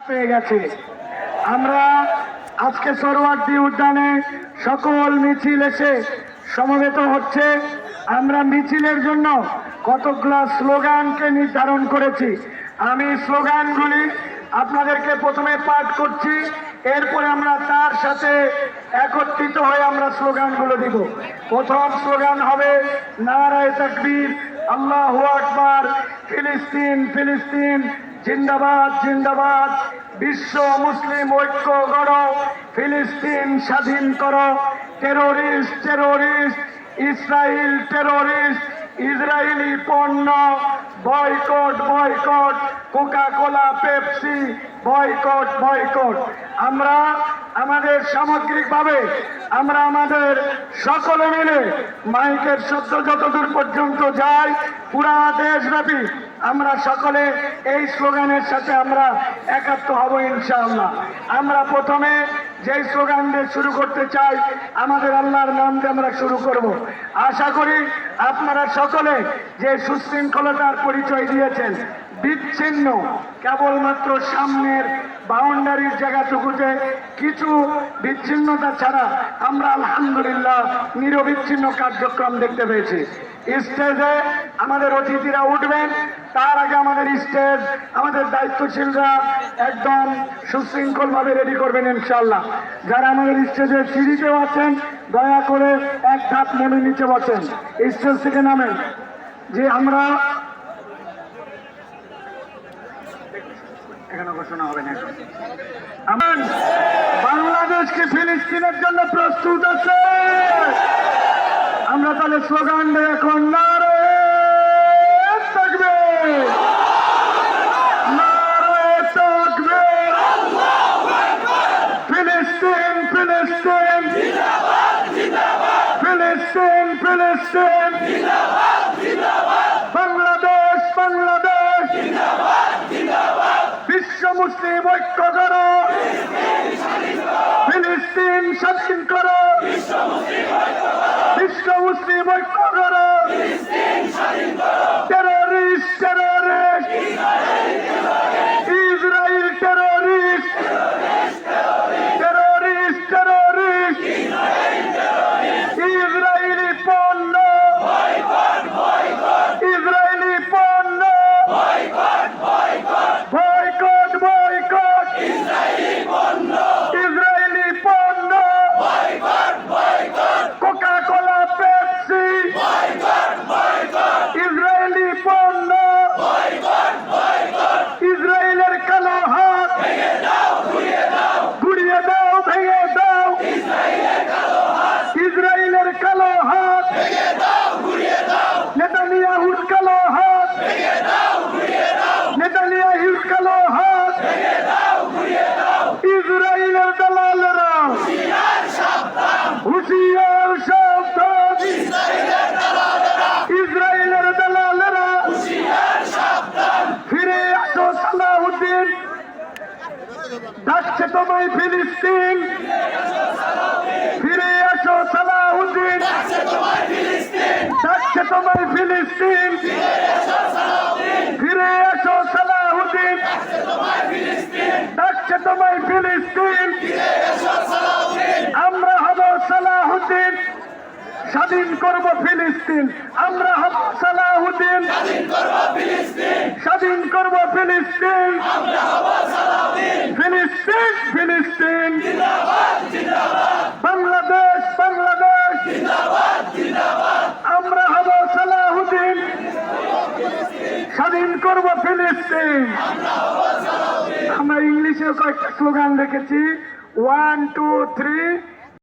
পেয়ে গেছে। আমরা আজকে সরোয়ার্দী উদ্যানে সকল মিছিল এসে সমবেত হচ্ছে। আমরা মিছিলের জন্য কতগুলো স্লোগানকে নির্ধারণ করেছি। আমি স্লোগানগুলি আপনাদেরকে প্রথমে পাঠ করছি, এরপরে আমরা তার সাথে একত্রিত হয়ে আমরা স্লোগানগুলো দিব। প্রথম স্লোগান হবে নারায়ে তাকবীর, আল্লাহু আকবার, ফিলিস্তিন ফিলিস্তিন জিন্দাবাদ জিন্দাবাদ, বিশ্ব মুসলিম ঐক্য গড়ো, ফিলিস্তিন স্বাধীন করো, terrorist terrorist, Israel terrorist, Israeli পণ্য boycott boycott, Coca Cola Pepsi boycott boycott. আমরা আমাদের সামগ্রিকভাবে আমরা আমাদের সকলে মিলে মাইকের শব্দ যতদূর পর্যন্ত যায় পুরা দেশব্যাপী আমরা সকলে এই স্লোগানের সাথে আমরা একাত্ম হব ইনশাআল্লাহ। আমরা প্রথমে যে স্লোগান দিয়ে শুরু করতে চাই, আমাদের আল্লাহর নাম দিয়ে আমরা শুরু করব। আশা করি আপনারা সকলে যে সুশৃঙ্খলতার পরিচয় দিয়েছেন, বিচ্ছিন্ন কেবলমাত্র সামনের বাউন্ডারির জায়গাটুকুতে কিছু বিচ্ছিন্নতা ছাড়া আমরা আলহামদুলিল্লাহ নিরবিচ্ছিন্ন কার্যক্রম দেখতে পেয়েছি। স্টেজে আমাদের অতিথিরা উঠবেন, তার আগে আমাদের স্টেজ আমাদের দায়িত্বশীলরা একদম সুশৃঙ্খলভাবে রেডি করবেন ইনশাআল্লাহ। যারা আমাদের স্টেজে সিঁড়িতেও আছেন দয়া করে এক ধাপ নেমে নিচে বসেন, স্টেজ থেকে নামেন। যে আমরা এখানে ঘোষণা হবে না, আমার বাংলাদেশকে ফিলিস্তিনের জন্য প্রস্তুত আছে। আমরা তাহলে স্লোগান দেয় এখন নারায়ে তাকবীর, নারায়ে তাকবীর, ফিলিস্তিন ফিলিস্তিন ফিলিস্তিন ফিলিস্তিন, বাংলাদেশ বাংলাদেশ, বিশ্ব মুসলিম ঐক্য করো, ফিলিস্তিন স্বাধীন করো, বিশ্ব মুসলিম ঐক্য করো, terrorist terrorist, Israel terrorist, terrorist terrorist, Israeli পণ্য ইসরায়েলি পণ্য বয়কট বয়কট, ইসরায়েলি পণ্য কোকা কোলা পেপসি, ইসরায়েলি পণ্য, ইসরায়েলের কালো হাত গুড়িয়ে দাও ভেঙে দাও, ইসরায়েলের কালো হাত, নেতানিয়াহুর কালো হাত, নেতানিয়াহুর কালো হাত, ইসরায়েলের দালালেরা হুঁশিয়ার সাবধান, ইসরায়েলের দালালেরা ফিরে আসো, সালাউদ্দিন ডাকছে তোমায় ফিলিস্তিন, ফিরে আসো সালাউদ্দিন ডাকছে তোমায় ফিলিস্তিন, ফিরে আসো সালাউদ্দিন ডাকছে তোমায় ফিলিস্তিন। আমরা হব সালাউদ্দিন, স্বাধীন করব ফিলিস্তিন। আমরা হব সালাউদ্দিন, স্বাধীন করব ফিলিস্তিন। ফিলিস্তিন ফিলিস্তিন, বাংলাদেশ বাংলাদেশ, আমরা হব সালাউদ্দিন, স্বাধীন করব ফিলিস্তিন। আমরা ইংলিশেও কয়েকটা স্লোগান রেখেছি, 1 2 3